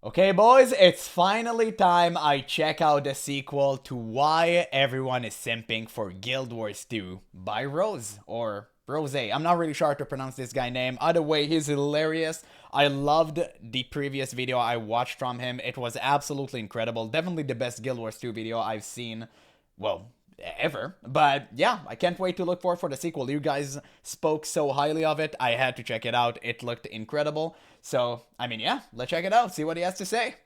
Okay, boys, it's finally time I check out the sequel to Why Everyone is Simping for Guild Wars 2 by Rose, or Rose. I'm not really sure how to pronounce this guy's name. Either way, he's hilarious. I loved the previous video I watched from him. It was absolutely incredible. Definitely the best Guild Wars 2 video I've seen, well, ever. But yeah, I can't wait to look forward for the sequel. You guys spoke so highly of it. I had to check it out. It looked incredible. So, I mean, yeah, let's check it out. See what he has to say.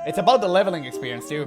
It's about the leveling experience too.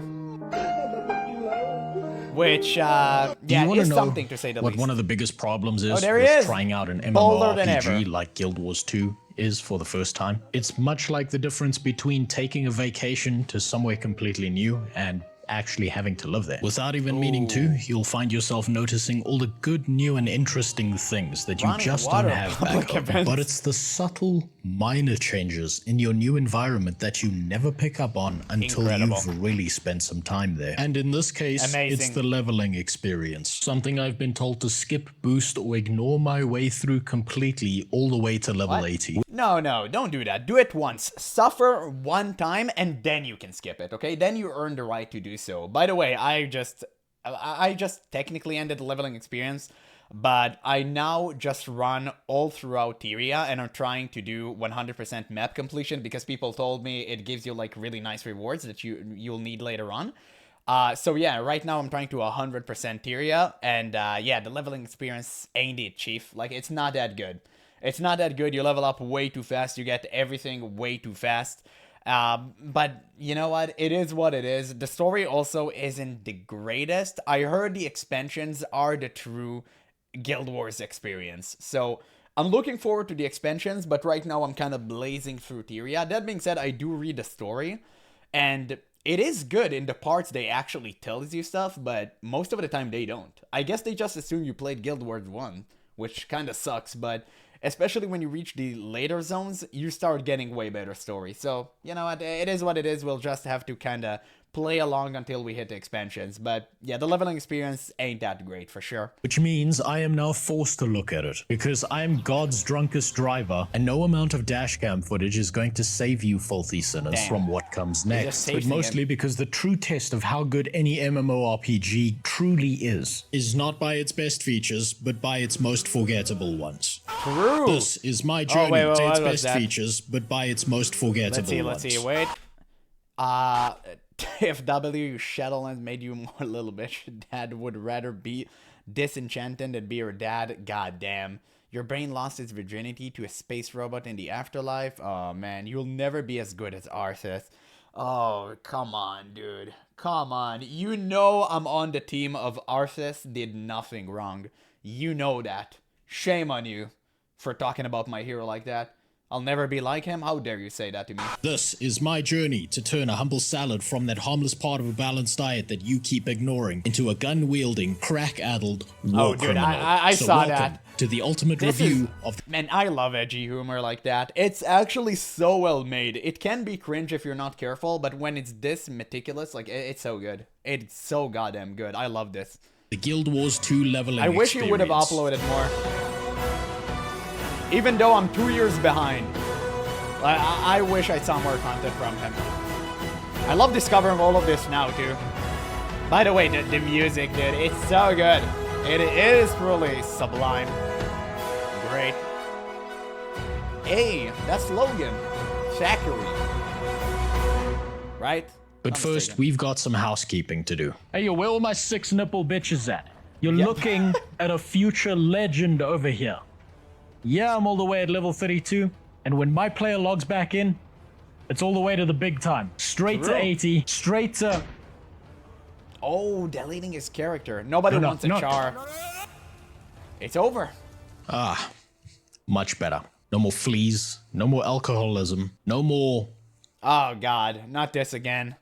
Which, yeah, is something to say the least. What one of the biggest problems is there he is. Trying out an Bolder than ever. MMORPG like Guild Wars 2 is for the first time. It's much like the difference between taking a vacation to somewhere completely new and actually having to live there. Without even meaning to, you'll find yourself noticing all the good, new, and interesting things that you just don't have back home. But it's the subtle, minor changes in your new environment that you never pick up on until you've really spent some time there. And in this case, it's the leveling experience. Something I've been told to skip, boost, or ignore my way through completely all the way to level 80. No, don't do that. Do it once. Suffer one time, and then you can skip it, okay? Then you earn the right to do so. By the way, I just technically ended the leveling experience, but I now just run all throughout Tyria, and I'm trying to do 100% map completion because people told me it gives you like really nice rewards that you'll need later on. So yeah, right now I'm trying to 100% Tyria, and yeah, the leveling experience ain't it, chief. Like, it's not that good. It's not that good. You level up way too fast. You get everything way too fast. But you know what? It is what it is. The story also isn't the greatest. I heard the expansions are the true Guild Wars experience. So I'm looking forward to the expansions, but right now I'm kind of blazing through Tyria. That being said, I do read the story, and it is good in the parts they actually tells you stuff, but most of the time they don't. I guess they just assume you played Guild Wars 1, which kind of sucks, but especially when you reach the later zones, you start getting way better story. So, you know what, it is what it is. We'll just have to kind of play along until we hit the expansions. But yeah, the leveling experience ain't that great for sure. Which means I am now forced to look at it, because I'm God's drunkest driver, and no amount of dashcam footage is going to save you filthy sinners from what comes next. But mostly because the true test of how good any MMORPG truly is not by its best features, but by its most forgettable ones. True. This is my journey to its best features, but by its most forgettable ones. Let's see, wait. If W Shadowlands made you more little bitch, dad would rather be disenchanted than be your dad. God damn. Your brain lost its virginity to a space robot in the afterlife. Oh man, you'll never be as good as Arthas. Oh, come on, dude. Come on. You know I'm on the team of Arthas did nothing wrong. You know that. Shame on you for talking about my hero like that. I'll never be like him? How dare you say that to me? This is my journey to turn a humble salad from that harmless part of a balanced diet that you keep ignoring into a gun-wielding, crack-addled war criminal. I saw that. To the ultimate review of... Man, I love edgy humor like that. It's actually so well made. It can be cringe if you're not careful, but when it's this meticulous, like, it's so good. It's so goddamn good. I love this. The Guild Wars 2 leveling I wish you would have uploaded more. Even though I'm 2 years behind. I wish I saw more content from him. I love discovering all of this now, too. By the way, the music, dude, it's so good. It is really sublime. Great. Hey, that's Logan. Thackeray. Right? But first, we've got some housekeeping to do. Hey, yo, where all my 6 nipple bitches at? You're looking at a future legend over here. Yeah, I'm all the way at level 32, and when my player logs back in, it's all the way to the big time. Straight to 80, straight to... Oh, deleting his character. Nobody wants a char. It's over. Ah, much better. No more fleas, no more alcoholism, no more... Oh god, not this again.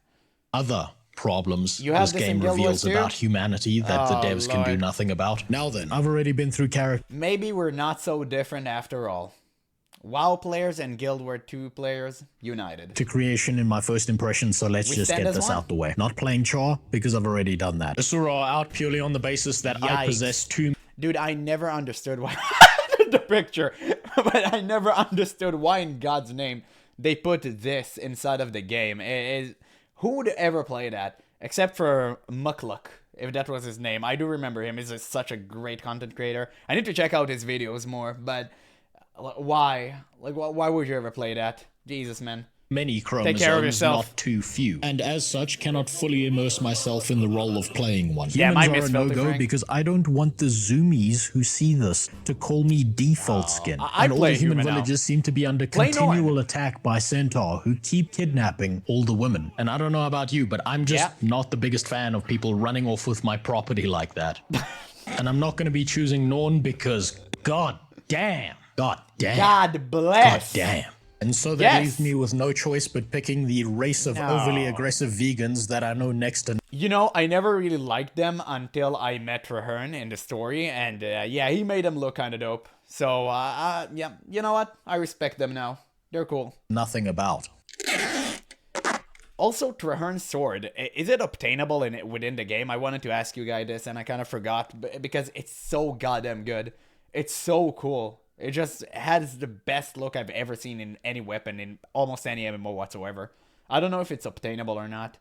Other problems this game reveals about humanity that the devs can do nothing about. Now then, I've already been through character. Maybe we're not so different after all. WoW players and Guild Wars 2 players united. To creation in my first impression, so let's just get this out the way. Not playing Char, because I've already done that. Asura out purely on the basis that I possess 2... Dude, I never understood why... the picture. But I never understood why in God's name they put this inside of the game. Who would ever play that? Except for Mukluk, if that was his name. I do remember him. He's such a great content creator. I need to check out his videos more, but why? Like, why would you ever play that? Jesus, man. Many care of chromosomes, yourself. not too few. And as such, cannot fully immerse myself in the role of playing one. Yeah, Humans I are miss a Filthy no-go Frank. because I don't want the zoomies who see this to call me default skin. I And all play the human human now. villagers seem to be under Play continual attack by Centaur who keep kidnapping all the women. And I don't know about you, but I'm just not the biggest fan of people running off with my property like that. And I'm not going to be choosing Norn because god damn. God damn. God bless. God damn. And so that Yes. leaves me with no choice but picking the race of overly aggressive vegans that I know next to. You know, I never really liked them until I met Rahern in the story, and yeah, he made them look kind of dope. So, yeah, you know what? I respect them now. They're cool. Nothing about. Also, Trahern's sword, is it obtainable within the game? I wanted to ask you guys this, and I kind of forgot, because it's so goddamn good. It's so cool. It just has the best look I've ever seen in any weapon in almost any MMO whatsoever. I don't know if it's obtainable or not.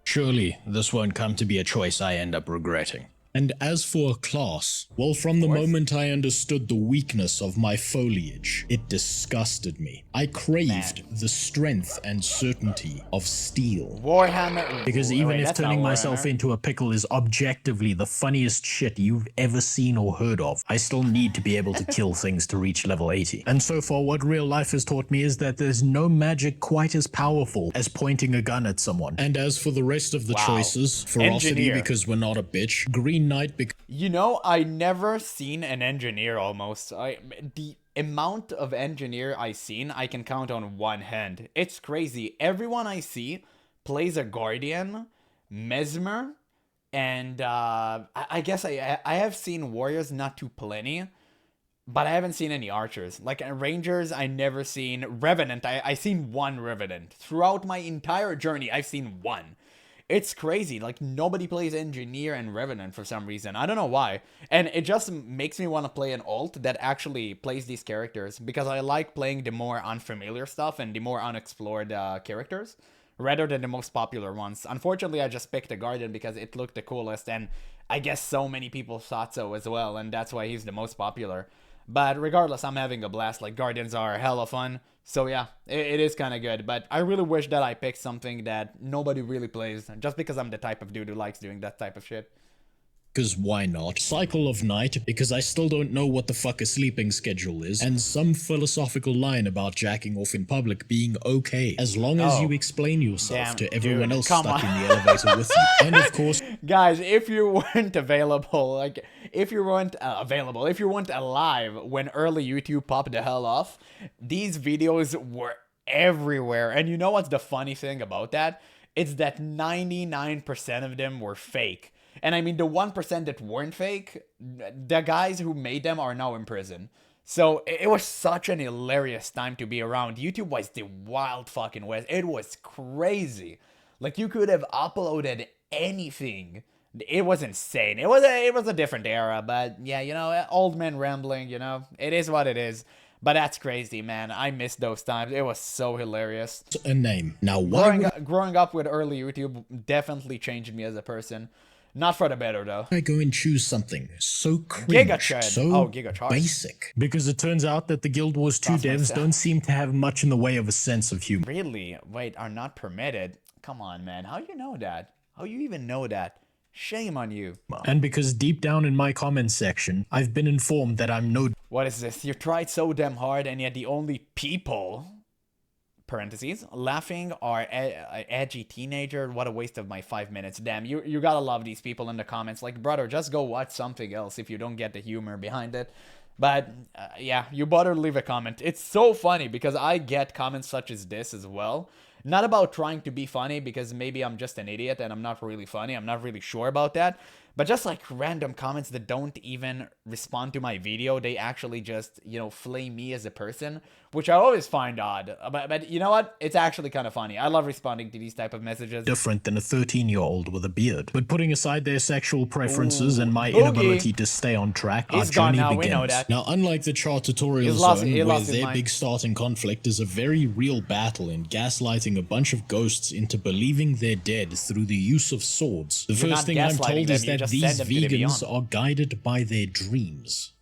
Surely, this won't come to be a choice I end up regretting. And as for a class, well, from the moment I understood the weakness of my foliage, it disgusted me. I craved the strength and certainty of steel. Warhammer... Because even wait, if that's not turning myself Warhammer. into a pickle is objectively the funniest shit you've ever seen or heard of, I still need to be able to kill things to reach level 80. And so far, what real life has taught me is that there's no magic quite as powerful as pointing a gun at someone. And as for the rest of the choices, ferocity Engineer. because we're not a bitch, Green Knight because You know, I never seen an engineer almost. The amount of engineer I seen, I can count on one hand. It's crazy. Everyone I see plays a guardian, mesmer, and I guess I have seen warriors, not too plenty, but I haven't seen any archers. Like rangers, I never seen. Revenant, I seen one revenant throughout my entire journey. I've seen one. It's crazy. Like, nobody plays Engineer and Revenant for some reason. I don't know why. And it just makes me want to play an alt that actually plays these characters, because I like playing the more unfamiliar stuff and the more unexplored characters rather than the most popular ones. Unfortunately, I just picked a Guardian because it looked the coolest, and I guess so many people thought so as well, and that's why he's the most popular. But regardless, I'm having a blast. Like, Guardians are hella fun. So yeah, it is kind of good. But I really wish that I picked something that nobody really plays, just because I'm the type of dude who likes doing that type of shit. why not? Cycle of Night because I still don't know what the fuck a sleeping schedule is, and some philosophical line about jacking off in public being okay, as long as you explain yourself Damn, to everyone dude, else come stuck on. in the elevator with you. And of course, Guys, if you weren't available, like, if you weren't available, if you weren't alive when early YouTube popped the hell off, these videos were everywhere. And you know what's the funny thing about that? It's that 99% of them were fake. And I mean, the 1% that weren't fake, the guys who made them are now in prison. So it was such an hilarious time to be around. YouTube was the wild fucking west. It was crazy. Like, you could have uploaded anything. It was insane. It was a different era, but yeah, you know, old man rambling, you know, it is what it is. But that's crazy, man. I miss those times. It was so hilarious. a name. Now, why Growing up with early YouTube definitely changed me as a person. Not for the better, though. would I go and choose something so cringe, Gigachad. so Gigachad. basic? Because it turns out that the Guild Wars 2 devs myself. don't seem to have much in the way of a sense of humor. Really? Wait, are not permitted? Come on, man. How you know that? How you even know that? Shame on you. And because deep down in my comments section, I've been informed that I'm no What is this? You tried so damn hard, and yet the only people, parentheses, laughing are edgy teenager. What a waste of my 5 minutes. Damn, you gotta love these people in the comments. Like, brother, just go watch something else if you don't get the humor behind it. But yeah, you better leave a comment. It's so funny because I get comments such as this as well. Not about trying to be funny, because maybe I'm just an idiot and I'm not really funny. I'm not really sure about that. But just like random comments that don't even respond to my video, they actually just, you know, flame me as a person, which I always find odd. But you know what? It's actually kind of funny. I love responding to these type of messages. Different than a 13-year-old with a beard. But putting aside their sexual preferences and my Boogie. inability to stay on track, our He's gone journey now, we begins. know that. Now, unlike the chart tutorial He's lost- zone, he where lost his their mind. big starting conflict is a very real battle in gaslighting a bunch of ghosts into believing they're dead through the use of swords. The You're first not thing I'm gaslighting told them, is you that just these send them to the vegans beyond. are guided by their dreams.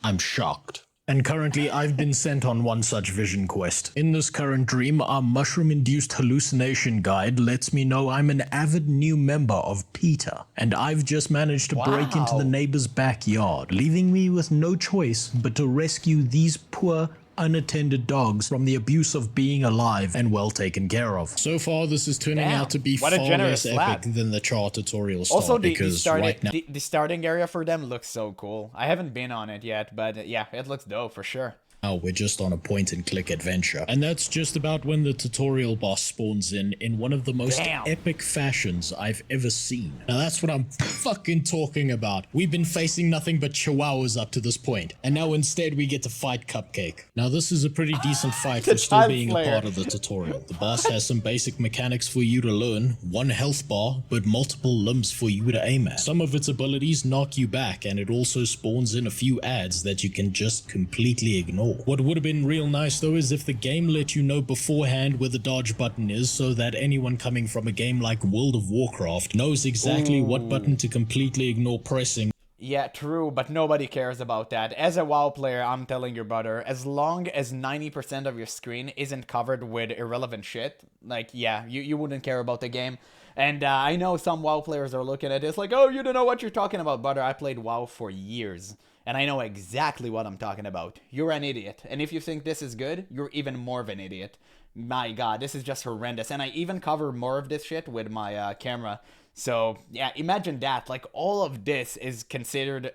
I'm shocked. And currently, I've been sent on one such vision quest. In this current dream, our mushroom-induced hallucination guide lets me know I'm an avid new member of PETA, and I've just managed to break into the Wow. neighbor's backyard, leaving me with no choice but to rescue these poor, unattended dogs from the abuse of being alive and well taken care of. So far, this is turning Damn, out to be what a far generous less lad. epic than the chart tutorial start, Also, the because starting, right now... the starting area for them looks so cool. I haven't been on it yet, but yeah, it looks dope for sure. Now we're just on a point-and-click adventure. And that's just about when the tutorial boss spawns in one of the most Damn. epic fashions I've ever seen. Now that's what I'm fucking talking about. We've been facing nothing but chihuahuas up to this point, and now instead we get to fight Cupcake. Now this is a pretty decent fight The for still Time being Slayer. a part of the tutorial. The boss has some basic mechanics for you to learn, one health bar, but multiple limbs for you to aim at. Some of its abilities knock you back, and it also spawns in a few ads that you can just completely ignore. What would have been real nice though is if the game let you know beforehand where the dodge button is, so that anyone coming from a game like World of Warcraft knows exactly what button to completely ignore pressing. Yeah, true, but nobody cares about that. As a WoW player, I'm telling your brother, as long as 90% of your screen isn't covered with irrelevant shit, like, yeah, you wouldn't care about the game. And I know some WoW players are looking at this like, oh, you don't know what you're talking about, brother. I played WoW for years, and I know exactly what I'm talking about. You're an idiot, and if you think this is good, you're even more of an idiot. My god, this is just horrendous, and I even cover more of this shit with my camera. So, yeah, imagine that. Like, all of this is considered...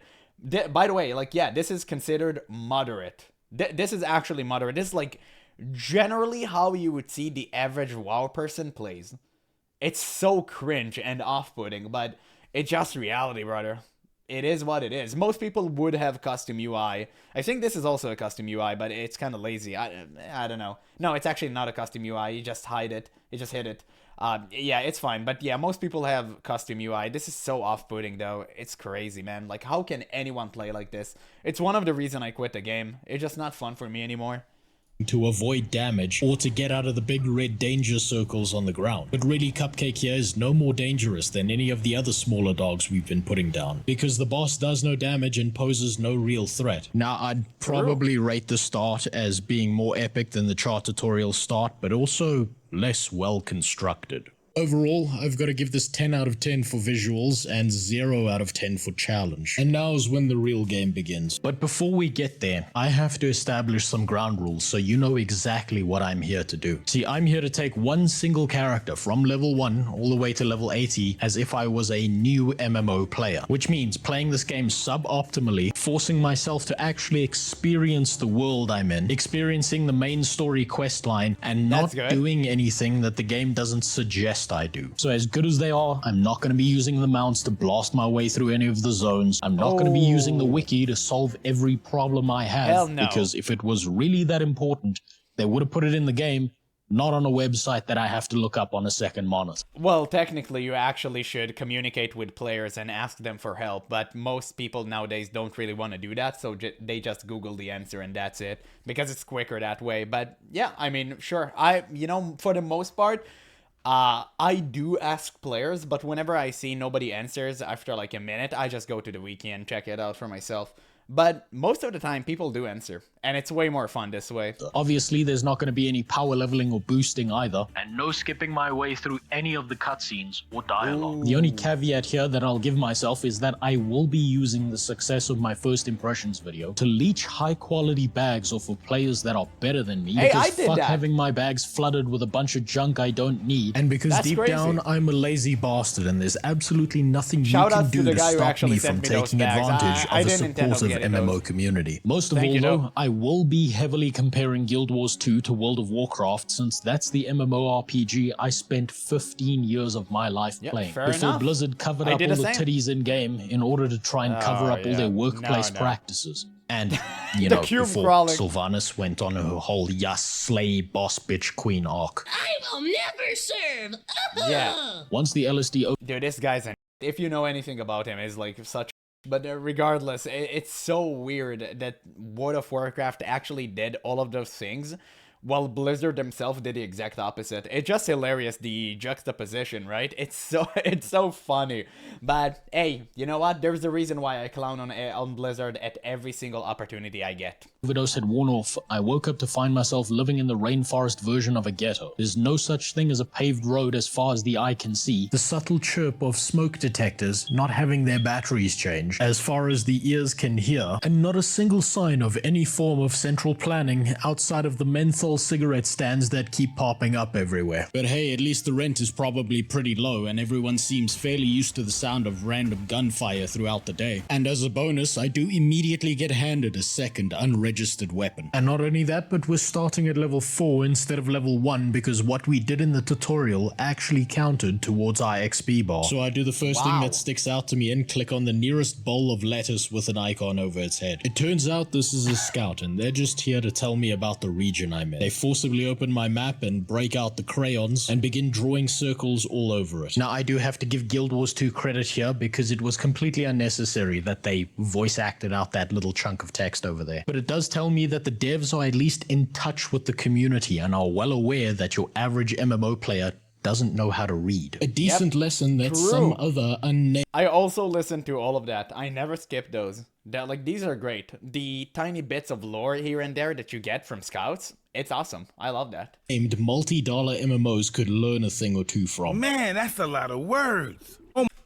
By the way, like, yeah, this is considered moderate. This is actually moderate. This is, like, generally how you would see the average WoW person plays. It's so cringe and off-putting, but it's just reality, brother. It is what it is. Most people would have custom UI. I think this is also a custom UI, but it's kind of lazy. I don't know. No, it's actually not a custom UI. You just hide it. You just hit it. Yeah, it's fine. But yeah, most people have custom UI. This is so off-putting, though. It's crazy, man. Like, how can anyone play like this? It's one of the reasons I quit the game. It's just not fun for me anymore. To avoid damage or to get out of the big red danger circles on the ground. But really, Cupcake here is no more dangerous than any of the other smaller dogs we've been putting down, because the boss does no damage and poses no real threat. Now, I'd probably rate the start as being more epic than the chart tutorial start, but also less well constructed. Overall, I've got to give this 10 out of 10 for visuals and 0 out of 10 for challenge. And now is when the real game begins. But before we get there, I have to establish some ground rules so you know exactly what I'm here to do. See, I'm here to take one single character from level 1 all the way to level 80 as if I was a new MMO player, which means playing this game suboptimally, forcing myself to actually experience the world I'm in, experiencing the main story questline, and not doing anything that the game doesn't suggest I do. So as good as they are, I'm not going to be using the mounts to blast my way through any of the zones. I'm not going to be using the wiki to solve every problem I have. Hell no. Because if it was really that important, they would have put it in the game, not on a website that I have to look up on a second monitor. Well, technically, you actually should communicate with players and ask them for help, but most people nowadays don't really want to do that, so they just Google the answer and that's it, because it's quicker that way. But yeah, I mean, sure, for the most part, I do ask players, but whenever I see nobody answers after like a minute, I just go to the wiki and check it out for myself. But most of the time, people do answer, and it's way more fun this way. Obviously, there's not going to be any power leveling or boosting either, and no skipping my way through any of the cutscenes or dialogue. The only caveat here that I'll give myself is that I will be using the success of my first impressions video to leech high quality bags off of players that are better than me. Hey, because I did fuck that. having my bags flooded with a bunch of junk I don't need, and because That's deep crazy. down I'm a lazy bastard and there's absolutely nothing Shout you can out to do the to guy who stop actually me sent from me those taking bags. advantage I of a didn't intend on supportive the many of MMO those. community. Most of Thank all, you, though, though. I will be heavily comparing Guild Wars 2 to World of Warcraft, since that's the MMORPG I spent 15 years of my life Yep, playing. fair Before enough. Blizzard covered I up did all the the same. titties in-game in order to try and cover Oh, up all their yeah. workplace No. practices. And, you The know, cube before crawling. Sylvanas went on her whole Yas slay boss bitch queen arc. I will never serve. Yeah. Once the LSD Dude, this guy's an... If you know anything about him, is like such... But regardless, it's so weird that World of Warcraft actually did all of those things, while Blizzard themselves did the exact opposite. It's just hilarious, the juxtaposition, right? It's so funny. But hey, you know what? There's a reason why I clown on Blizzard at every single opportunity I get. overdose had worn off, I woke up to find myself living in the rainforest version of a ghetto. There's no such thing as a paved road as far as the eye can see. The subtle chirp of smoke detectors not having their batteries changed as far as the ears can hear, and not a single sign of any form of central planning outside of the menthol cigarette stands that keep popping up everywhere. But hey, at least the rent is probably pretty low and everyone seems fairly used to the sound of random gunfire throughout the day. And as a bonus, I do immediately get handed a second unregistered weapon. And not only that, but we're starting at level 4 instead of level 1 because what we did in the tutorial actually counted towards our XP bar. So I do the first thing Wow. that sticks out to me and click on the nearest bowl of lettuce with an icon over its head. It turns out this is a scout and they're just here to tell me about the region I'm in. They forcibly open my map and break out the crayons and begin drawing circles all over it. Now, I do have to give Guild Wars 2 credit here because it was completely unnecessary that they voice acted out that little chunk of text over there. But it does tell me that the devs are at least in touch with the community and are well aware that your average MMO player doesn't know how to read. A decent lesson that True. some other unnamed I also listened to all of that. I never skipped those. These are great. The tiny bits of lore here and there that you get from scouts, it's awesome. I love that. multi-dollar MMOs could learn a thing or two from. Man, that's a lot of words.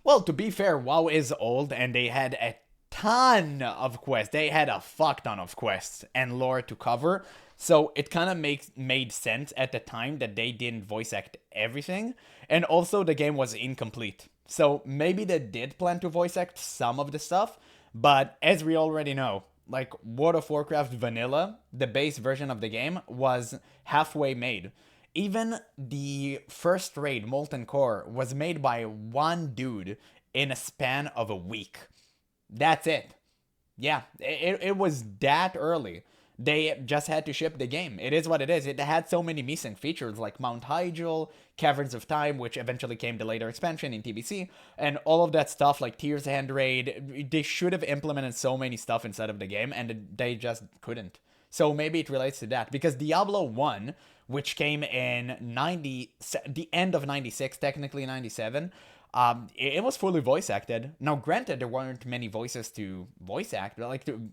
Well, to be fair, WoW is old and they had a ton of quests. They had a fuck ton of quests and lore to cover. So it kind of made sense at the time that they didn't voice act everything. And also the game was incomplete. So maybe they did plan to voice act some of the stuff. But as we already know, like World of Warcraft Vanilla, the base version of the game, was halfway made. Even the first raid, Molten Core, was made by one dude in a span of a week. That's it. Yeah, it was that early. They just had to ship the game. It is what it is. It had so many missing features like Mount Hyjal, Caverns of Time, which eventually came the later expansion in TBC, and all of that stuff like Tears Hand Raid. They should have implemented so many stuff inside of the game, and they just couldn't. So maybe it relates to that, because Diablo 1, which came in the end of 96, technically 97, it was fully voice acted. Now, granted, there weren't many voices to voice act,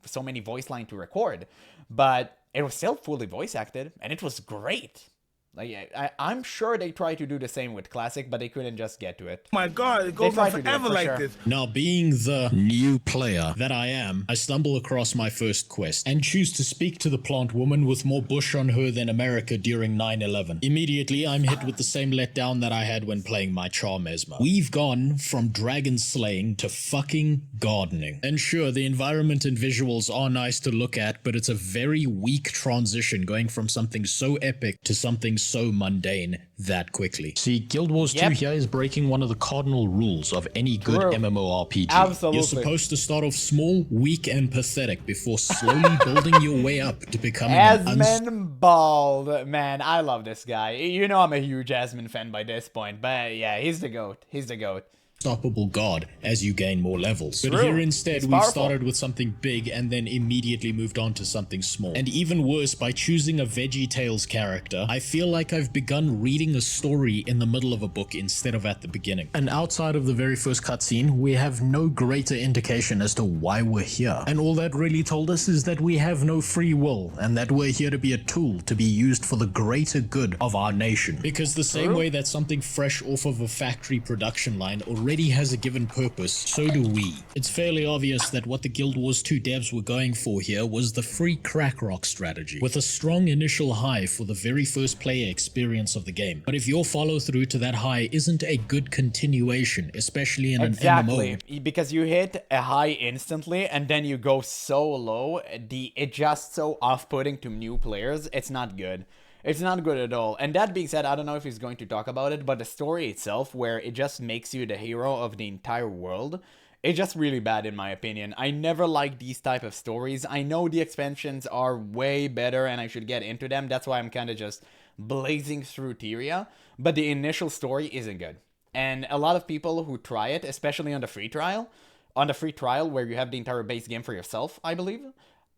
so many voice line to record, but it was still fully voice acted, and it was great. Like, I'm sure they tried to do the same with Classic, but they couldn't just get to it. My God, it goes tried on to do it, forever for like sure. this. Now, being the new player that I am, I stumble across my first quest and choose to speak to the plant woman with more bush on her than America during 9/11. Immediately, I'm hit with the same letdown that I had when playing my Charm Esma. We've gone from dragon slaying to fucking gardening. And sure, the environment and visuals are nice to look at, but it's a very weak transition going from something so epic to something so mundane that quickly. See, Guild Wars 2 Yep. here is breaking one of the cardinal rules of any good True. MMORPG. Absolutely. You're supposed to start off small, weak, and pathetic before slowly building your way up to becoming an Asmon Bald. Man, I love this guy. You know I'm a huge Asmon fan by this point, but yeah, he's the GOAT. He's the GOAT. unstoppable god as you gain more levels. But True. here instead It's we powerful. started with something big and then immediately moved on to something small. And even worse, by choosing a VeggieTales character, I feel like I've begun reading a story in the middle of a book instead of at the beginning. And outside of the very first cutscene, we have no greater indication as to why we're here. And all that really told us is that we have no free will, and that we're here to be a tool to be used for the greater good of our nation. Because the same way that something fresh off of a factory production line already already has a given purpose, so do we. It's fairly obvious that what the Guild Wars 2 devs were going for here was the free crack rock strategy, with a strong initial high for the very first player experience of the game. But if your follow through to that high isn't a good continuation, especially in an MMO, because you hit a high instantly and then you go so low, it's just so off-putting to new players. It's not good. It's not good at all. And that being said, I don't know if he's going to talk about it, but the story itself, where it just makes you the hero of the entire world, it's just really bad in my opinion. I never liked these type of stories. I know the expansions are way better and I should get into them. That's why I'm kind of just blazing through Tyria. But the initial story isn't good. And a lot of people who try it, especially on the free trial where you have the entire base game for yourself, I believe,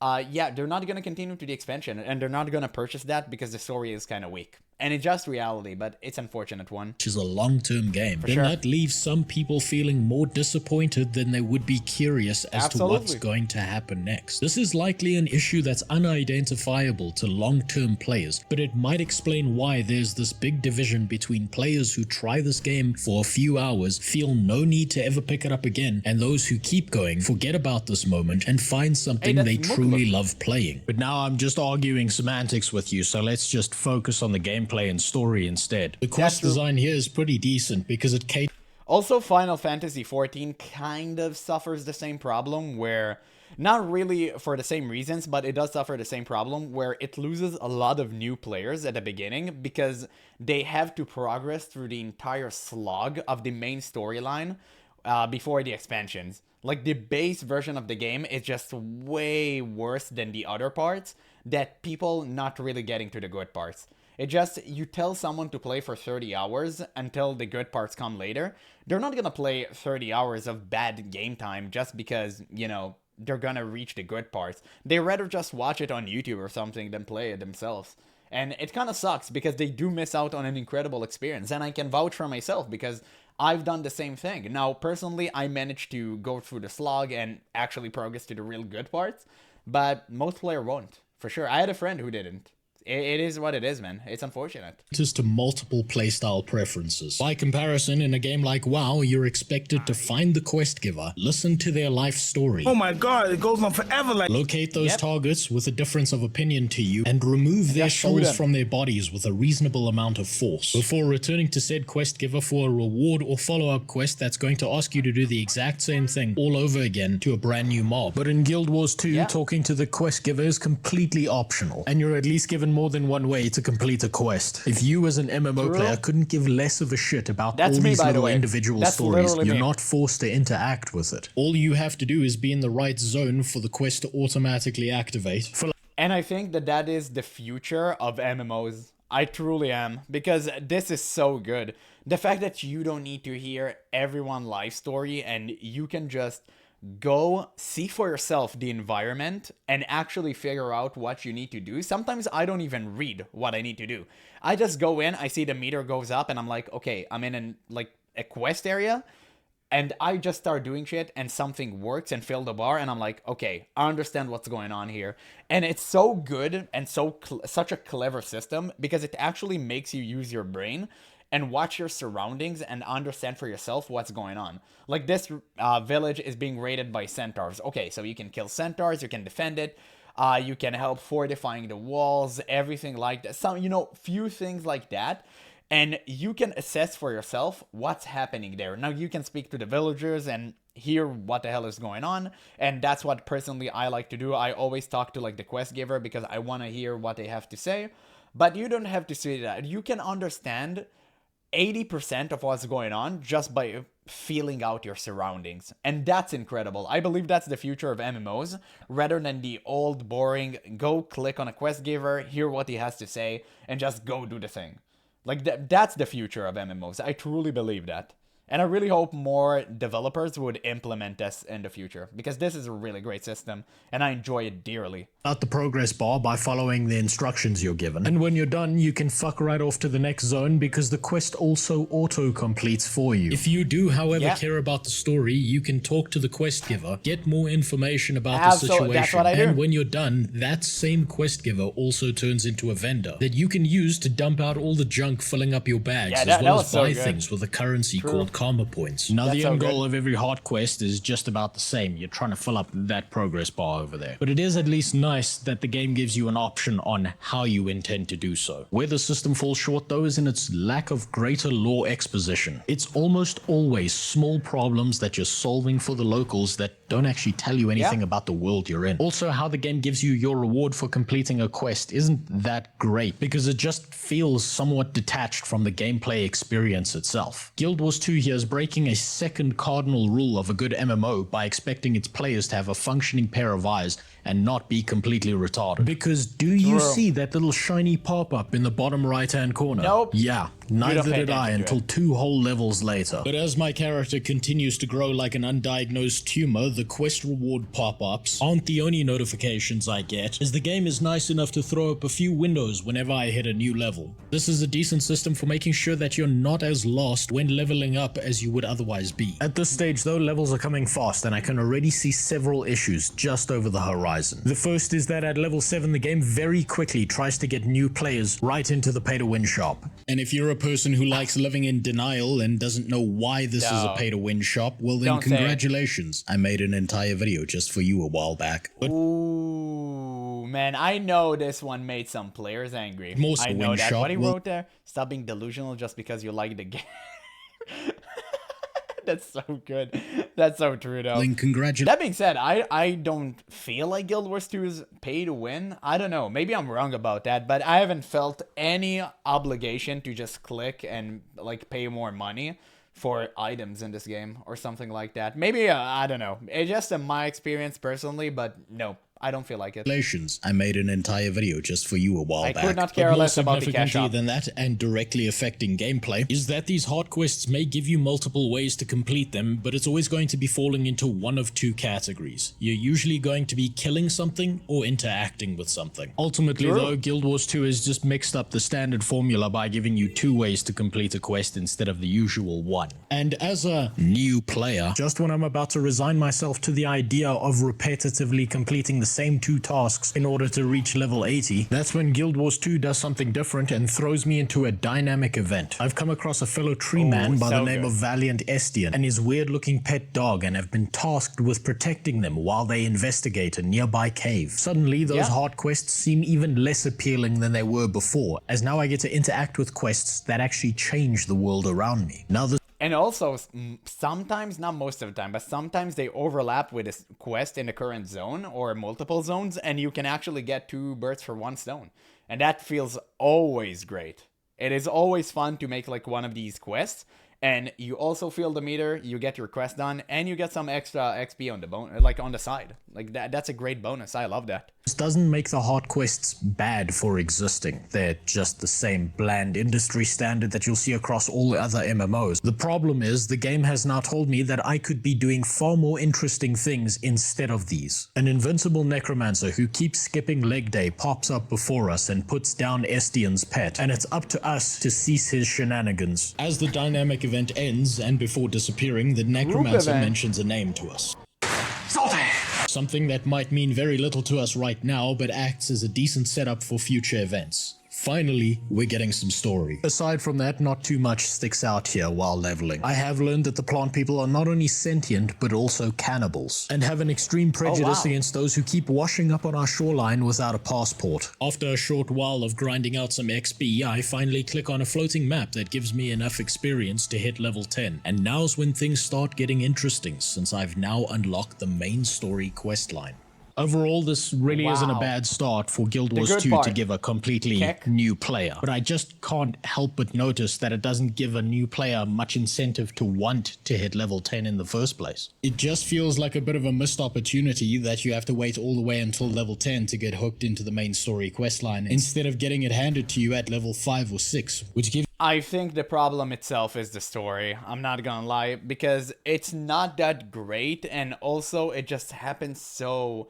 yeah, they're not going to continue to the expansion, and they're not going to purchase that because the story is kind of weak. And it's just reality, but it's an unfortunate one. Which is a long-term game. For then sure. That leaves some people feeling more disappointed than they would be curious as Absolutely. to what's going to happen next. This is likely an issue that's unidentifiable to long-term players, but it might explain why there's this big division between players who try this game for a few hours, feel no need to ever pick it up again, and those who keep going, forget about this moment, and find something they truly love playing. But now I'm just arguing semantics with you, so let's just focus on the gameplay and story instead. The quest design here is pretty decent because it caters. Also, Final Fantasy XIV kind of suffers the same problem where, not really for the same reasons, but it does suffer the same problem where it loses a lot of new players at the beginning because they have to progress through the entire slog of the main storyline before the expansions. Like, the base version of the game is just way worse than the other parts that people not really getting to the good parts. It just, you tell someone to play for 30 hours until the good parts come later. They're not gonna play 30 hours of bad game time just because, you know, they're gonna reach the good parts. They rather just watch it on YouTube or something than play it themselves. And it kind of sucks because they do miss out on an incredible experience. And I can vouch for myself because I've done the same thing. Now, personally, I managed to go through the slog and actually progress to the real good parts. But most players won't, for sure. I had a friend who didn't. It is what it is, man. It's unfortunate. To multiple playstyle preferences. By comparison, in a game like WoW, you're expected to find the quest giver, listen to their life story. Oh my god, it goes on forever like. Locate those targets with a difference of opinion to you, and remove their souls from their bodies with a reasonable amount of force, before returning to said quest giver for a reward or follow-up quest that's going to ask you to do the exact same thing all over again to a brand new mob. But in Guild Wars 2, talking to the quest giver is completely optional, and you're at least given more than one way to complete a quest. If you as an MMO player couldn't give less of a shit about all these little individual stories, you're not forced to interact with it. All you have to do is be in the right zone for the quest to automatically activate. And I think that that is the future of MMOs. I truly am, because this is so good. The fact that you don't need to hear everyone's life story and you can just go see for yourself the environment and actually figure out what you need to do. Sometimes I don't even read what I need to do. I just go in, I see the meter goes up and I'm like, okay, I'm in a quest area, and I just start doing shit and something works and fill the bar and I'm like, okay, I understand what's going on here. And it's so good and such a clever system because it actually makes you use your brain and watch your surroundings and understand for yourself what's going on. Like, this village is being raided by centaurs. Okay, so you can kill centaurs, you can defend it, you can help fortifying the walls, everything like that. Some, you know, few things like that. And you can assess for yourself what's happening there. Now, you can speak to the villagers and hear what the hell is going on. And that's what personally I like to do. I always talk to like the quest giver because I want to hear what they have to say. But you don't have to say that. You can understand 80% of what's going on just by feeling out your surroundings. And that's incredible. I believe that's the future of MMOs, rather than the old, boring, go click on a quest giver, hear what he has to say, and just go do the thing. Like, that's the future of MMOs. I truly believe that. And I really hope more developers would implement this in the future, because this is a really great system, and I enjoy it dearly. Out the progress bar by following the instructions you're given. And when you're done, you can fuck right off to the next zone because the quest also auto-completes for you. If you do, however, care about the story, you can talk to the quest giver, get more information about the situation, that's what I do. and when you're done, that same quest giver also turns into a vendor that you can use to dump out all the junk filling up your bags, as well as buy things with a currency called karma points. Now, That's the so end goal good. of every hard quest is just about the same. You're trying to fill up that progress bar over there. But it is at least nice that the game gives you an option on how you intend to do so. Where the system falls short, though, is in its lack of greater lore exposition. It's almost always small problems that you're solving for the locals that don't actually tell you anything about the world you're in. Also, how the game gives you your reward for completing a quest isn't that great because it just feels somewhat detached from the gameplay experience itself. Guild Wars 2 here is breaking a second cardinal rule of a good MMO by expecting its players to have a functioning pair of eyes and not be completely retarded. Because do you see that little shiny pop-up in the bottom right-hand corner? Nope. Yeah, neither pay did I attention to until it. 2 whole levels later. But as my character continues to grow like an undiagnosed tumor, the quest reward pop-ups aren't the only notifications I get, as the game is nice enough to throw up a few windows whenever I hit a new level. This is a decent system for making sure that you're not as lost when leveling up as you would otherwise be. At this stage though, levels are coming fast and I can already see several issues just over the horizon. The first is that at level 7 the game very quickly tries to get new players right into the pay-to-win shop. And if you're a person who likes living in denial and doesn't know why this is a pay-to-win shop, well then Don't say it. congratulations. I made an entire video just for you a while back. But Ooh, man, I know this one made some players angry. More I so know win that. shop What he will- wrote there? Stop being delusional just because you like the game. That's so good. That's so true, though. then congratulations. That being said, I don't feel like Guild Wars 2 is pay to win. I don't know. Maybe I'm wrong about that, but I haven't felt any obligation to just click and like pay more money for items in this game or something like that. Maybe, I don't know. It's just my experience personally, but no, I don't feel like it. I made an entire video just for you a while I back. could not care But more less about the cash significantly shop. than that, and directly affecting gameplay, is that these hard quests may give you multiple ways to complete them, but it's always going to be falling into one of 2 categories. You're usually going to be killing something or interacting with something. Ultimately though, Guild Wars 2 has just mixed up the standard formula by giving you 2 ways to complete a quest instead of the usual 1. And as a new player, just when I'm about to resign myself to the idea of repetitively completing the same 2 tasks in order to reach level 80, that's when Guild Wars 2 does something different and throws me into a dynamic event. I've come across a fellow tree man by the so name good. of Valiant Estian and his weird looking pet dog, and have been tasked with protecting them while they investigate a nearby cave. Suddenly those hard quests seem even less appealing than they were before, as now I get to interact with quests that actually change the world around me. Now the And also, sometimes, not most of the time, but sometimes they overlap with a quest in the current zone or multiple zones, and you can actually get 2 birds for 1 stone. And that feels always great. It is always fun to make like one of these quests, and you also feel the meter, you get your quest done, and you get some extra XP on the like on the side. Like that's a great bonus. I love that. This doesn't make the hard quests bad for existing. They're just the same bland industry standard that you'll see across all other MMOs. The problem is, the game has now told me that I could be doing far more interesting things instead of these. An invincible necromancer who keeps skipping leg day pops up before us and puts down Estian's pet, and it's up to us to cease his shenanigans. As the dynamic event ends, and before disappearing, the necromancer event. mentions a name to us. Something that might mean very little to us right now, but acts as a decent setup for future events. Finally, we're getting some story. Aside from that, not too much sticks out here while leveling. I have learned that the plant people are not only sentient, but also cannibals, and have an extreme prejudice against those who keep washing up on our shoreline without a passport. After a short while of grinding out some XP, I finally click on a floating map that gives me enough experience to hit level 10. And now's when things start getting interesting, since I've now unlocked the main story questline. Overall, this really isn't a bad start for Guild Wars good 2 part. to give a completely new player. But I just can't help but notice that it doesn't give a new player much incentive to want to hit level 10 in the first place. It just feels like a bit of a missed opportunity that you have to wait all the way until level 10 to get hooked into the main story questline, instead of getting it handed to you at level 5 or 6, which gives I think the problem itself is the story. I'm not gonna lie, because it's not that great, and also it just happens so...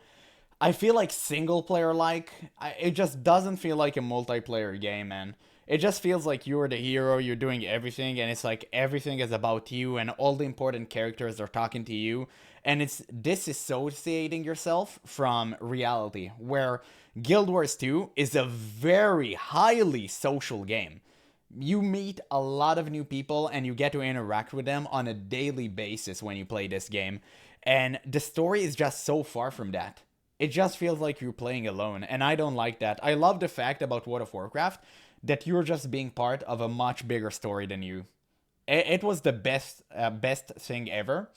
I feel like single player like. It just doesn't feel like a multiplayer game, man. It just feels like you're the hero, you're doing everything, and it's like everything is about you, and all the important characters are talking to you, and it's disassociating yourself from reality, where Guild Wars 2 is a very highly social game. You meet a lot of new people and you get to interact with them on a daily basis when you play this game. And the story is just so far from that. It just feels like you're playing alone, and I don't like that. I love the fact about World of Warcraft that you're just being part of a much bigger story than you. It was the best thing ever.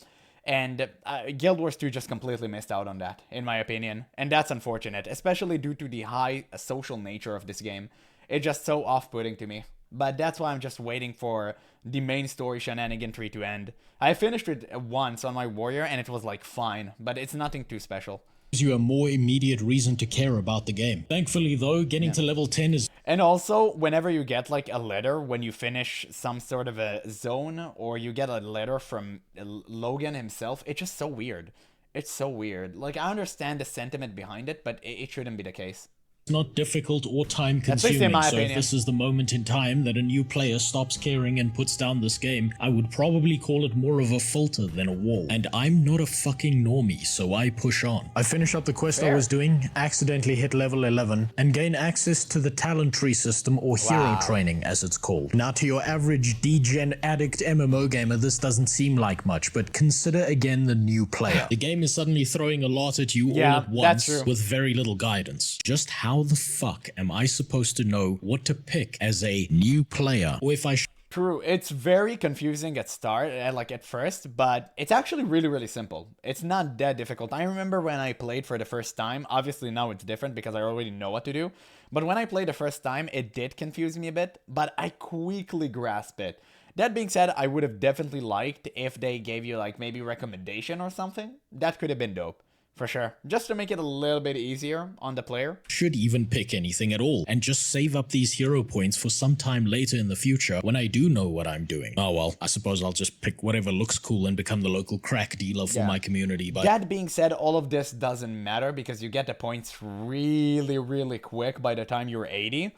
And Guild Wars 2 just completely missed out on that, in my opinion. And that's unfortunate, especially due to the high social nature of this game. It's just so off-putting to me. But that's why I'm just waiting for the main story shenanigan tree to end. I finished it once on my warrior and it was like fine, but it's nothing too special. Gives you a more immediate reason to care about the game. Thankfully though, getting to level 10 is... And also, whenever you get like a letter when you finish some sort of a zone, or you get a letter from Logan himself, it's just so weird. It's so weird. Like, I understand the sentiment behind it, but it shouldn't be the case. not difficult or time At least in consuming, my so if opinion. this is the moment in time that a new player stops caring and puts down this game, I would probably call it more of a filter than a wall. And I'm not a fucking normie, so I push on. I finish up the quest I Fair. was doing, accidentally hit level 11, and gain access to the talent tree system, or hero Wow. training as it's called. Now to your average degen addict MMO gamer, this doesn't seem like much, but consider again the new player. The game is suddenly throwing a lot at you Yeah, all at that's once true. with very little guidance. Just how the fuck am I supposed to know what to pick as a new player, or if I True, it's very confusing at start, like at first, but it's actually really, really simple. It's not that difficult. I remember when I played for the first time, obviously now it's different because I already know what to do, but when I played the first time, it did confuse me a bit, but I quickly grasped it. That being said, I would have definitely liked if they gave you like maybe recommendation or something. That could have been dope. For sure. Just to make it a little bit easier on the player. should even pick anything at all, and just save up these hero points for some time later in the future when I do know what I'm doing. Oh well, I suppose I'll just pick whatever looks cool and become the local crack dealer for Yeah. my community, but That being said, all of this doesn't matter because you get the points really, really quick by the time you're 80.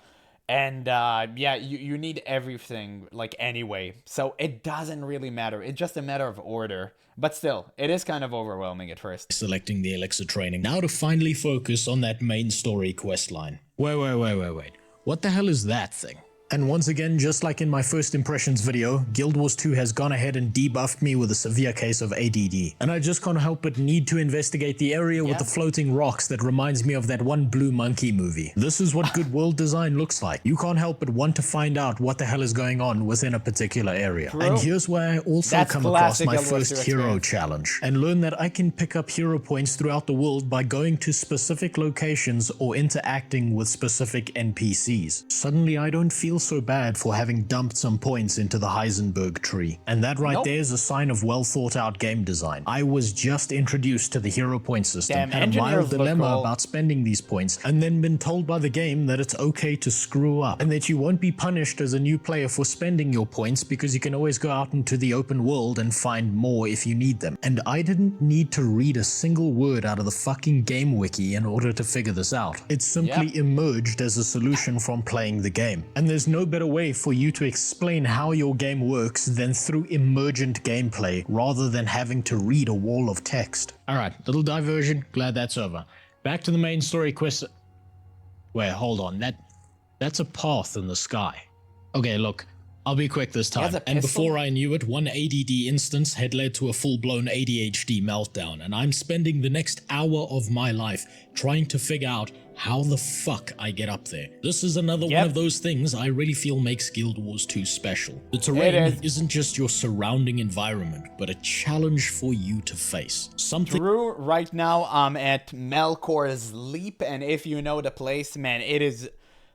And yeah, you need everything like anyway. So it doesn't really matter. It's just a matter of order. But still, it is kind of overwhelming at first. selecting the elixir training. Now to finally focus on that main story quest line. Wait. What the hell is that thing? And once again, just like in my first impressions video, Guild Wars 2 has gone ahead and debuffed me with a severe case of ADD. And I just can't help but need to investigate the area with the floating rocks that reminds me of that one Blue Monkey movie. This is what good world design looks like. You can't help but want to find out what the hell is going on within a particular area. True. And here's where I also That's come across classic my Guild Wars first 2 hero experience. challenge, and learn that I can pick up hero points throughout the world by going to specific locations or interacting with specific NPCs. Suddenly I don't feel so bad for having dumped some points into the Heisenberg tree. And that right Nope. there is a sign of well thought out game design. I was just introduced to the hero point system, Damn, had a engineers mild look dilemma cool. about spending these points, and then been told by the game that it's okay to screw up, and that you won't be punished as a new player for spending your points because you can always go out into the open world and find more if you need them. And I didn't need to read a single word out of the fucking game wiki in order to figure this out. It simply emerged as a solution from playing the game. And there's no better way for you to explain how your game works than through emergent gameplay rather than having to read a wall of text. Alright, little diversion, glad that's over. Back to the main story quest. Wait, hold on, that's a path in the sky. Okay, look, I'll be quick this time. has a And pistol? before I knew it, one ADD instance had led to a full-blown ADHD meltdown, and I'm spending the next hour of my life trying to figure out how the fuck I get up there. This is another one of those things I really feel makes Guild Wars 2 special. The terrain is. isn't just your surrounding environment, but a challenge for you to face. Something True, right now I'm at Melkor's Leap, and if you know the place, man, it is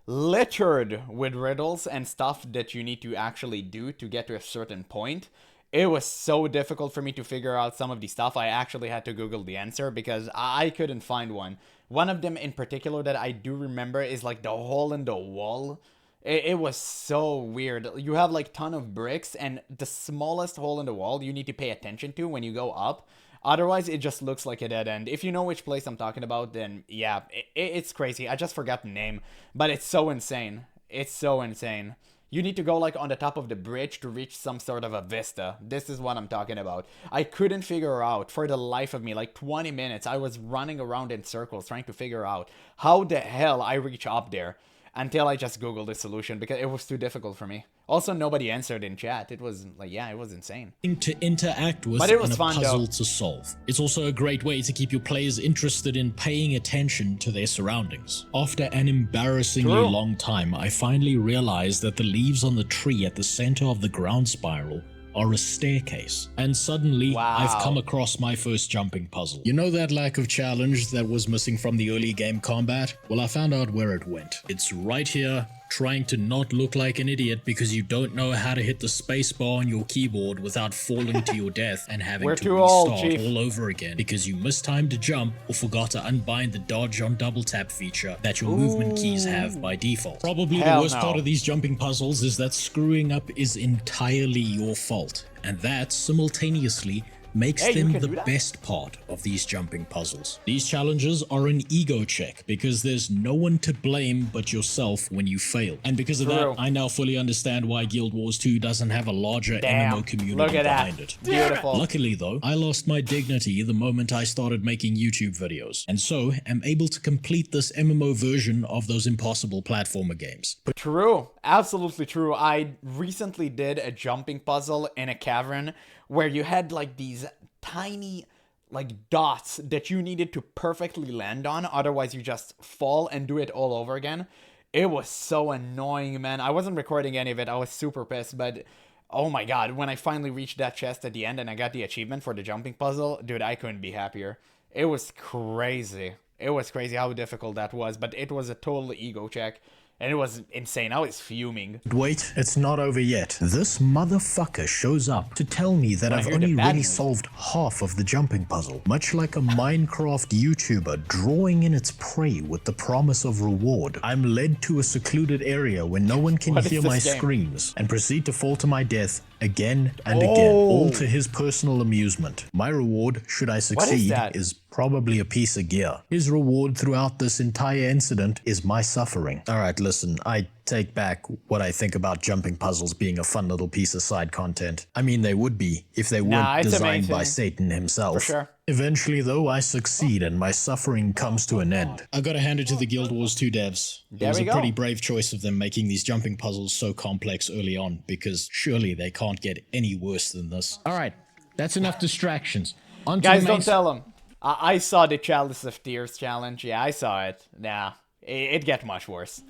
littered with riddles and stuff that you need to actually do to get to a certain point. It was so difficult for me to figure out some of the stuff. I actually had to Google the answer because I couldn't find one. One of them in particular that I do remember is like the hole in the wall. It was so weird. You have like ton of bricks, and the smallest hole in the wall you need to pay attention to when you go up. Otherwise, it just looks like a dead end. If you know which place I'm talking about, then yeah, it's crazy. I just forgot the name, but it's so insane. It's so insane. You need to go like on the top of the bridge to reach some sort of a vista. This is what I'm talking about. I couldn't figure out for the life of me, like 20 minutes, I was running around in circles trying to figure out how the hell I reach up there. until I just Googled the solution because it was too difficult for me. Also, nobody answered in chat. It was like, yeah, it was insane. To interact with But it was and a fun, puzzle though. to solve. It's also a great way to keep your players interested in paying attention to their surroundings. After an embarrassingly True. long time, I finally realized that the leaves on the tree at the center of the ground spiral are a staircase. And suddenly, Wow. I've come across my first jumping puzzle. You know that lack of challenge that was missing from the early game combat? Well, I found out where it went. It's right here, trying to not look like an idiot because you don't know how to hit the spacebar on your keyboard without falling to your death and having We're to too old, restart Chief. all over again because you mistimed a jump or forgot to unbind the dodge on double tap feature that your movement keys have by default. Probably Hell the worst no. part of these jumping puzzles is that screwing up is entirely your fault, and that simultaneously makes Hey, you them can the do that. best part of these jumping puzzles. These challenges are an ego check because there's no one to blame but yourself when you fail. And because of True. that, I now fully understand why Guild Wars 2 doesn't have a larger Damn, MMO community look at behind that. it. Beautiful. Luckily though, I lost my dignity the moment I started making YouTube videos, and so am able to complete this MMO version of those impossible platformer games. True, absolutely true. I recently did a jumping puzzle in a cavern where you had like these tiny like dots that you needed to perfectly land on, otherwise you just fall and do it all over again. It was so annoying, man. I wasn't recording any of it. I was super pissed, but oh my god, when I finally reached that chest at the end and I got the achievement for the jumping puzzle, dude, I couldn't be happier. It was crazy. It was crazy how difficult that was, but it was a total ego check. And it was insane. I was fuming. Wait, it's not over yet. This motherfucker shows up to tell me that Wanna I've hear the only bad really news? solved half of the jumping puzzle. Much like a Minecraft YouTuber drawing in its prey with the promise of reward, I'm led to a secluded area where no one can What is hear this my game? screams and proceed to fall to my death again and again, all to his personal amusement. My reward, should I succeed, that? is probably a piece of gear. His reward throughout this entire incident is my suffering. Alright, listen, I take back what I think about jumping puzzles being a fun little piece of side content. I mean, they would be if they weren't Nah, it's designed by amazing. Satan himself. For sure. Eventually, though, I succeed and my suffering comes to an end. I gotta hand it to the Guild Wars 2 devs. It There was we a pretty go. brave choice of them making these jumping puzzles so complex early on, because surely they can't get any worse than this. All right, that's enough distractions. On to Guys, the main don't tell him. I saw the Chalice of Tears challenge. Yeah, I saw it. Nah, it get much worse.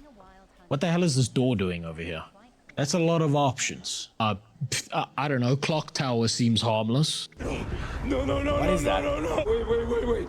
What the hell is this door doing over here? That's a lot of options. I don't know, clock tower seems harmless. What is that? Wait.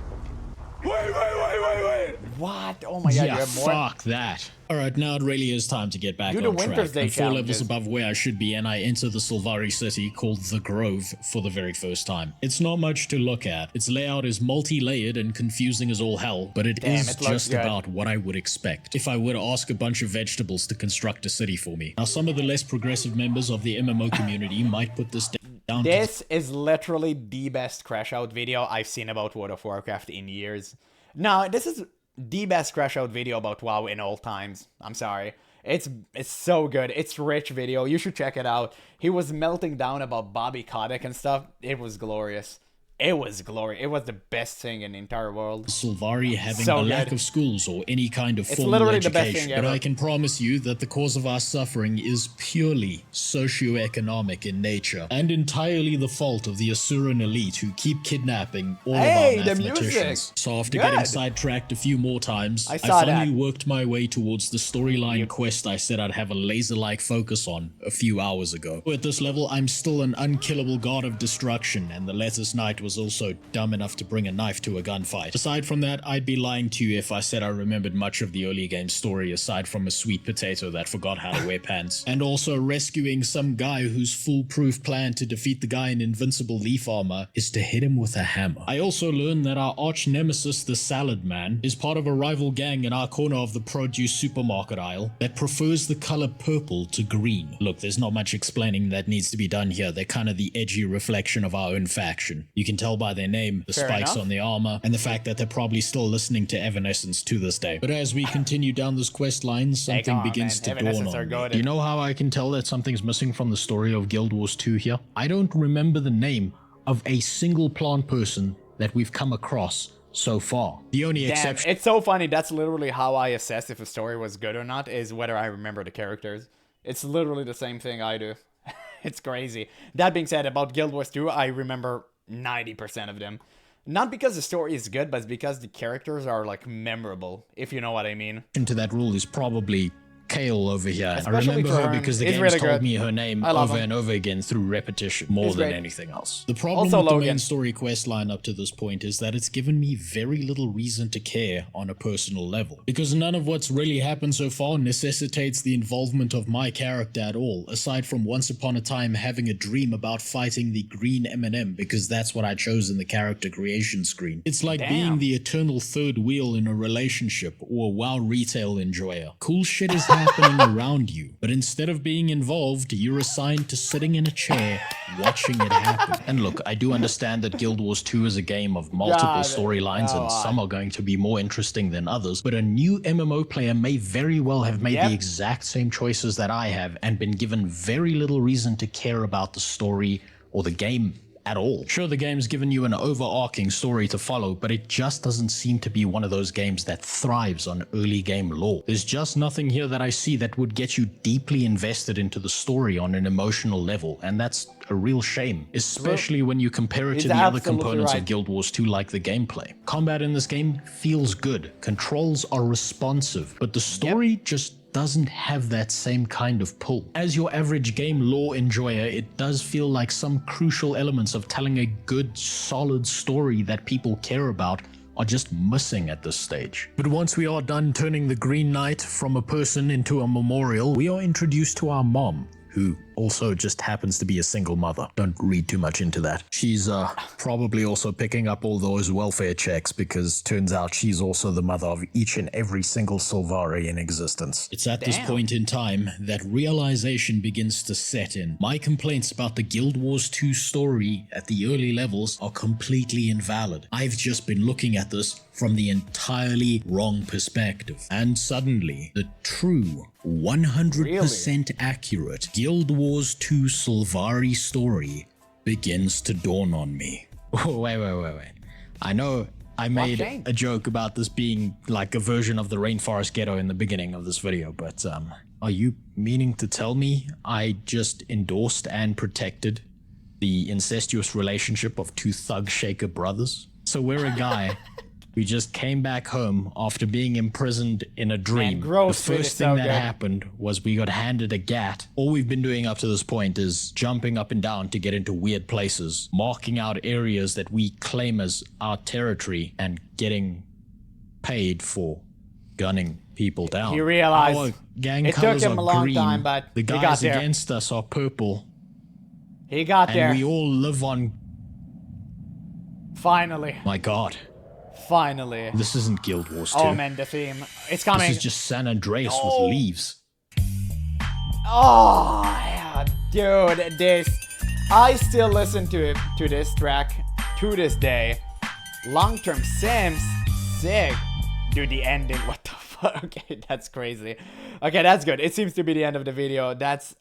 What? Oh my god, you Yeah, have more? fuck that. Alright, now it really is time to get back Do the on Winter's track. Day I'm 4 challenges. levels above where I should be, and I enter the Sylvari city called The Grove for the very first time. It's not much to look at. Its layout is multi-layered and confusing as all hell, but it Damn, is it looks just good. about what I would expect if I were to ask a bunch of vegetables to construct a city for me. Now, some of the less progressive members of the MMO community might put this down to This is literally the best crash out video I've seen about World of Warcraft in years. No, this is the best crash out video about WoW in all times. I'm sorry. It's so good. It's rich video. You should check it out. He was melting down about Bobby Kotick and stuff. It was glorious. It was glorious. It was the best thing in the entire world. Sylvari having So a lack good. of schools or any kind of It's formal literally the best education. thing But ever. I can promise you that the cause of our suffering is purely socio-economic in nature and entirely the fault of the Asuran elite who keep kidnapping all Hey, of the our music. mathematicians. So after Good. getting sidetracked a few more times, I I saw finally that. worked my way towards the storyline quest I said I'd have a laser-like focus on a few hours ago. At this level, I'm still an unkillable god of destruction, and the Letters Knight was also dumb enough to bring a knife to a gunfight. Aside from that, I'd be lying to you if I said I remembered much of the early game story aside from a sweet potato that forgot how to wear pants. And also rescuing some guy whose foolproof plan to defeat the guy in invincible leaf armor is to hit him with a hammer. I also learned that our arch nemesis, the Salad Man, is part of a rival gang in our corner of the produce supermarket aisle that prefers the color purple to green. Look, there's not much explaining that needs to be done here. They're kind of the edgy reflection of our own faction. You can tell by their name, the Fair spikes enough. on the armor, and the fact that they're probably still listening to Evanescence to this day. But as we continue down this quest line, Hey, something come on, begins man. to dawn Evanescence are on me. good. Do you know how I can tell that something's missing from the story of Guild Wars 2 here? I don't remember the name of a single plant person that we've come across so far. The only Damn, exception it's so funny. That's literally how I assess if a story was good or not, is whether I remember the characters. It's literally the same thing I do. It's crazy. That being said, about Guild Wars 2, I remember 90% of them. Not because the story is good, but because the characters are, like, memorable, if you know what I mean. to that rule is probably Kale over here. I Especially remember for her her. because the He's game's really told good. me her name I love over him. and over again through repetition more He's than great. anything else. The problem Also with the Logan. main story quest line up to this point is that it's given me very little reason to care on a personal level, because none of what's really happened so far necessitates the involvement of my character at all, aside from once upon a time having a dream about fighting the green M&M because that's what I chose in the character creation screen. It's like Damn. being the eternal third wheel in a relationship or a WoW retail enjoyer. Cool shit is happening around you, but instead of being involved, you're assigned to sitting in a chair watching it happen. And look, I do understand that Guild Wars 2 is a game of multiple God, storylines oh, and some are going to be more interesting than others, but a new MMO player may very well have made Yep. the exact same choices that I have and been given very little reason to care about the story or the game at all. Sure, the game's given you an overarching story to follow, but it just doesn't seem to be one of those games that thrives on early game lore. There's just nothing here that I see that would get you deeply invested into the story on an emotional level, and that's a real shame, especially when you compare it He's to the other absolutely components right. of Guild Wars 2 like the gameplay. Combat in this game feels good, controls are responsive, but the story just doesn't have that same kind of pull. As your average game lore enjoyer, it does feel like some crucial elements of telling a good, solid story that people care about are just missing at this stage. But once we are done turning the Green Knight from a person into a memorial, we are introduced to our mom, who also just happens to be a single mother. Don't read too much into that. She's probably also picking up all those welfare checks because turns out she's also the mother of each and every single Sylvari in existence. It's at this Damn. point in time that realization begins to set in. My complaints about the Guild Wars 2 story at the early levels are completely invalid. I've just been looking at this from the entirely wrong perspective. And suddenly, the true 100% accurate Guild Wars 2 Sylvari story begins to dawn on me. Oh, wait. I know I made Shane? a joke about this being like a version of the Rainforest Ghetto in the beginning of this video, but are you meaning to tell me I just endorsed and protected the incestuous relationship of two thug shaker brothers? So we're a guy who just came back home after being imprisoned in a dream. gross The food first is thing so that good. happened was we got handed a gat. All we've been doing up to this point is jumping up and down to get into weird places, marking out areas that we claim as our territory, and getting paid for gunning people down. He realized Our gang it took colors him are a long green. time, but the he got guys there. against us are purple, He got and there. we all live on. Finally. My God, Finally. this isn't Guild Wars 2. Oh man, the theme. It's coming. This is just San Andreas No. with leaves. Oh, yeah, dude, this. I still listen to this track to this day. Long-term Sims, sick. Dude, the ending, what the fuck? Okay, that's crazy. Okay, that's good. It seems to be the end of the video. That's,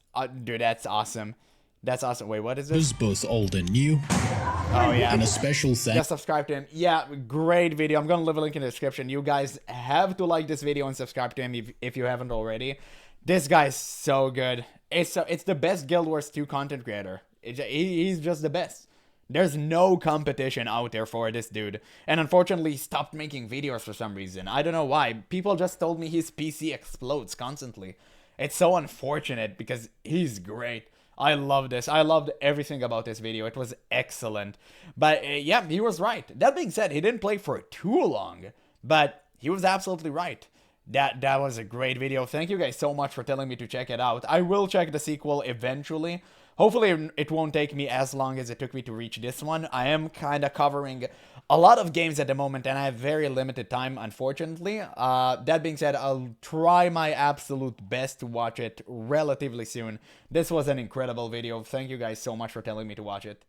dude, that's awesome. That's awesome. Wait, what is This this? is both old and new, Oh, yeah. and a special thank Just subscribe to him. Yeah, great video. I'm gonna leave a link in the description. You guys have to like this video and subscribe to him if you haven't already. This guy's so good. It's the best Guild Wars 2 content creator. He's just the best. There's no competition out there for this dude. And unfortunately, he stopped making videos for some reason. I don't know why. People just told me his PC explodes constantly. It's so unfortunate because he's great. I love this. I loved everything about this video. It was excellent. But yeah, he was right. That being said, he didn't play for too long, but he was absolutely right. That was a great video. Thank you guys so much for telling me to check it out. I will check the sequel eventually. Hopefully it won't take me as long as it took me to reach this one. I am kind of covering a lot of games at the moment and I have very limited time, unfortunately. That being said, I'll try my absolute best to watch it relatively soon. This was an incredible video. Thank you guys so much for telling me to watch it.